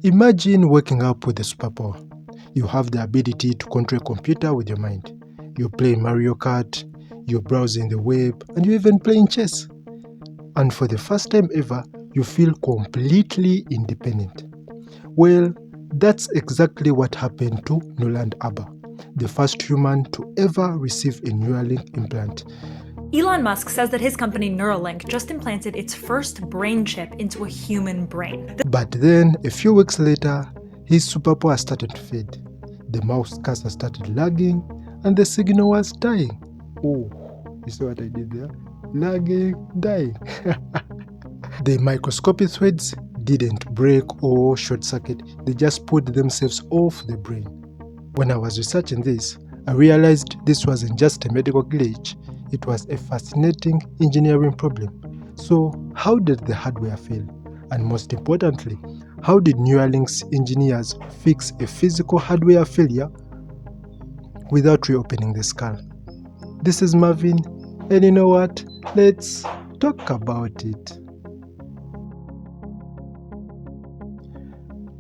Imagine waking up with a superpower. You have the ability to control a computer with your mind. You're playing Mario Kart, you're browsing the web, and you're even playing chess. And for the first time ever, you feel completely independent. Well, that's exactly what happened to Noland Arbaugh, the first human to ever receive a Neuralink implant. Elon Musk says that his company Neuralink just implanted its first brain chip into a human brain. But then, a few weeks later, his superpower started to fade. The mouse cursor started lagging, and the signal was dying. Oh, you see what I did there? Lagging, dying. The microscopic threads didn't break or short circuit, they just pulled themselves off the brain. When I was researching this, I realized this wasn't just a medical glitch, it was a fascinating engineering problem. So, how did the hardware fail? And most importantly, how did Neuralink's engineers fix a physical hardware failure without reopening the skull? This is Marvin, and you know what? Let's talk about it.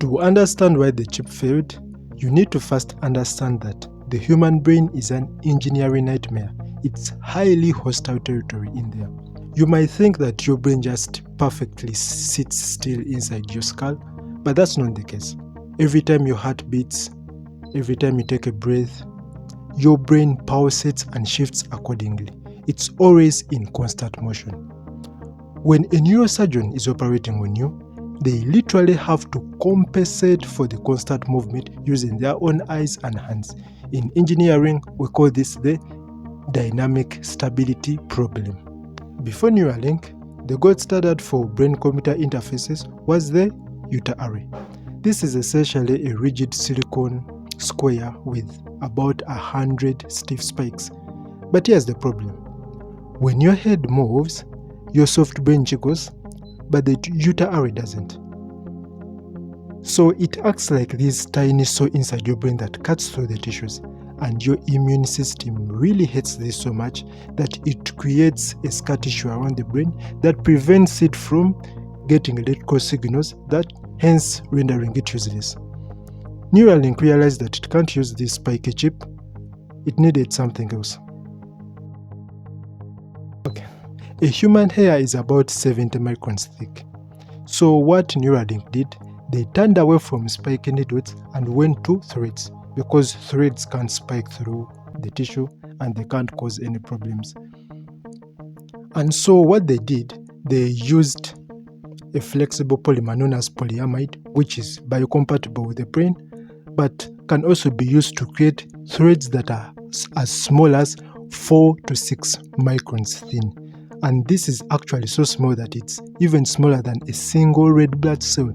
To understand why the chip failed, you need to first understand that the human brain is an engineering nightmare. It's highly hostile territory in there. You might think that your brain just perfectly sits still inside your skull, but that's not the case. Every time your heart beats, every time you take a breath, your brain pulsates and shifts accordingly. It's always in constant motion. When a neurosurgeon is operating on you, they literally have to compensate for the constant movement using their own eyes and hands. In engineering, we call this the dynamic stability problem. Before Neuralink, the gold standard for brain-computer interfaces was the Utah array. This is essentially a rigid silicon square with about 100 stiff spikes. But here's the problem. When your head moves, your soft brain jiggles, but the Utah array doesn't. So it acts like this tiny saw inside your brain that cuts through the tissues, and your immune system really hates this so much that it creates a scar tissue around the brain that prevents it from getting electrical signals, that hence rendering it useless. Neuralink realized that it can't use this spiky chip, it needed something else. Okay. A human hair is about 70 microns thick. So what Neuralink did, they turned away from spiky needles and went to threads, because threads can't spike through the tissue and they can't cause any problems. And so what they did, they used a flexible polymer known as polyamide, which is biocompatible with the brain, but can also be used to create threads that are as small as 4 to 6 microns thin. And this is actually so small that it's even smaller than a single red blood cell.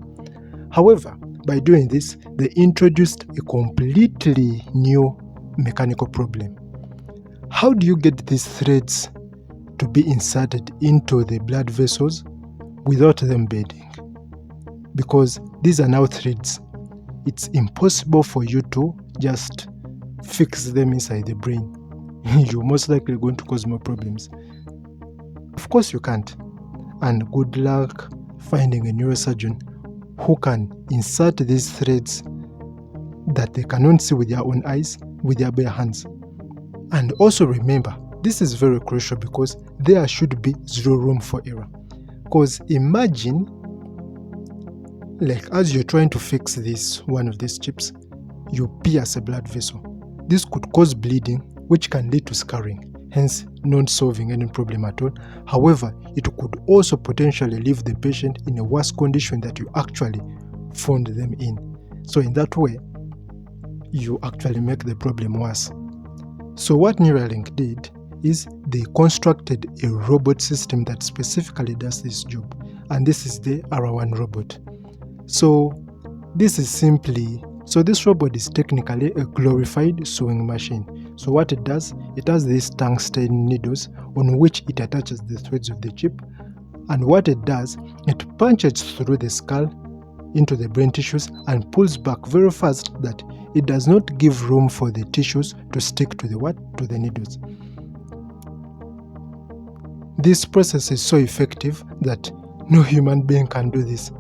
However, by doing this, they introduced a completely new mechanical problem. How do you get these threads to be inserted into the blood vessels without them bending? Because these are now threads. It's impossible for you to just fix them inside the brain. You're most likely going to cause more problems. Of course you can't. And good luck finding a neurosurgeon who can insert these threads that they cannot see with their own eyes, with their bare hands. And also remember, this is very crucial because there should be zero room for error. Because imagine, like as you're trying to fix one of these chips, you pierce a blood vessel. This could cause bleeding, which can lead to scarring, hence not solving any problem at all. However, it could also potentially leave the patient in a worse condition that you actually found them in. So in that way, you actually make the problem worse. So what Neuralink did is they constructed a robot system that specifically does this job. And this is the R1 robot. So this robot is technically a glorified sewing machine. So what it does, it has these tungsten needles on which it attaches the threads of the chip. And what it does, it punches through the skull into the brain tissues and pulls back very fast that it does not give room for the tissues to stick to the needles. This process is so effective that no human being can do this.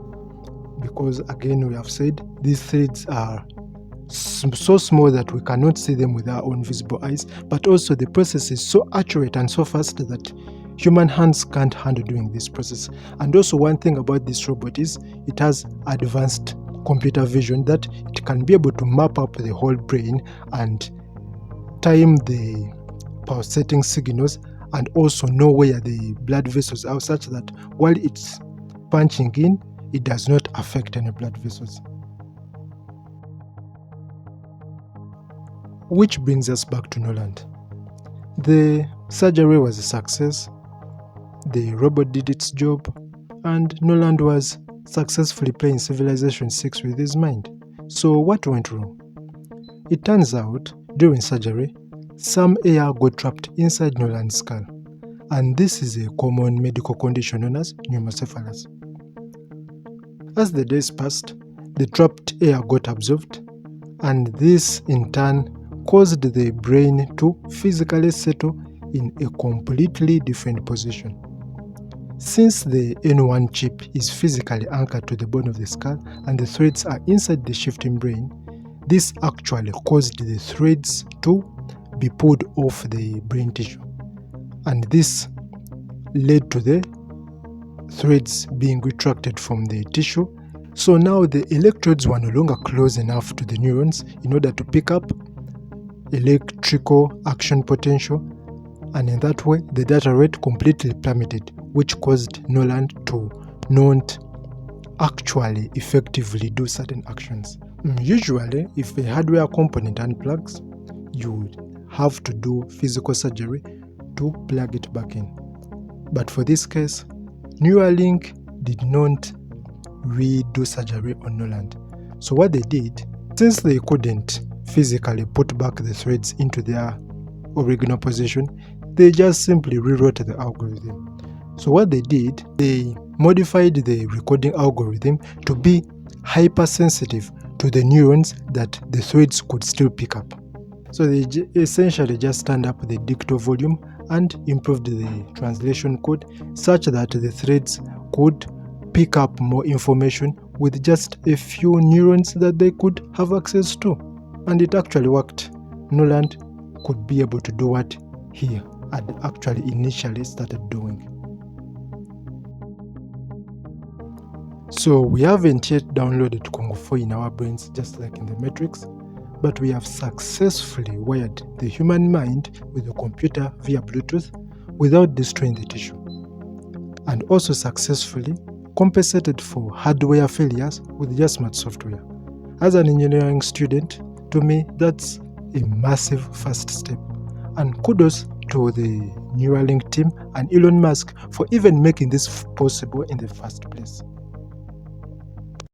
because again we have said these threads are so small that we cannot see them with our own visible eyes, but also the process is so accurate and so fast that human hands can't handle doing this process. And also one thing about this robot is it has advanced computer vision, that it can be able to map up the whole brain and time the pulsating signals and also know where the blood vessels are, such that while it's punching in, it does not affect any blood vessels. Which brings us back to Noland. The surgery was a success, the robot did its job, and Noland was successfully playing Civilization 6 with his mind. So what went wrong? It turns out, during surgery, some air got trapped inside Noland's skull, and this is a common medical condition known as pneumocephalus. As the days passed, the trapped air got absorbed, and this in turn caused the brain to physically settle in a completely different position. Since the N1 chip is physically anchored to the bone of the skull and the threads are inside the shifting brain, this actually caused the threads to be pulled off the brain tissue, and this led to the threads being retracted from the tissue. So now the electrodes were no longer close enough to the neurons in order to pick up electrical action potential, and in that way the data rate completely plummeted, which caused Noland to not actually effectively do certain actions. Usually, if a hardware component unplugs, you would have to do physical surgery to plug it back in. But for this case, Neuralink did not redo surgery on Noland. So what they did, since they couldn't physically put back the threads into their original position, they just simply rewrote the algorithm. So what they did, they modified the recording algorithm to be hypersensitive to the neurons that the threads could still pick up. So they essentially just turned up the dicto volume and improved the translation code such that the threads could pick up more information with just a few neurons that they could have access to. And it actually worked. Noland could be able to do what he had actually initially started doing. So we haven't yet downloaded Kung Fu in our brains, just like in the Matrix, but we have successfully wired the human mind with the computer via Bluetooth without destroying the tissue, and also successfully compensated for hardware failures with just smart software. As an engineering student, to me, that's a massive first step, and kudos to the Neuralink team and Elon Musk for even making this possible in the first place.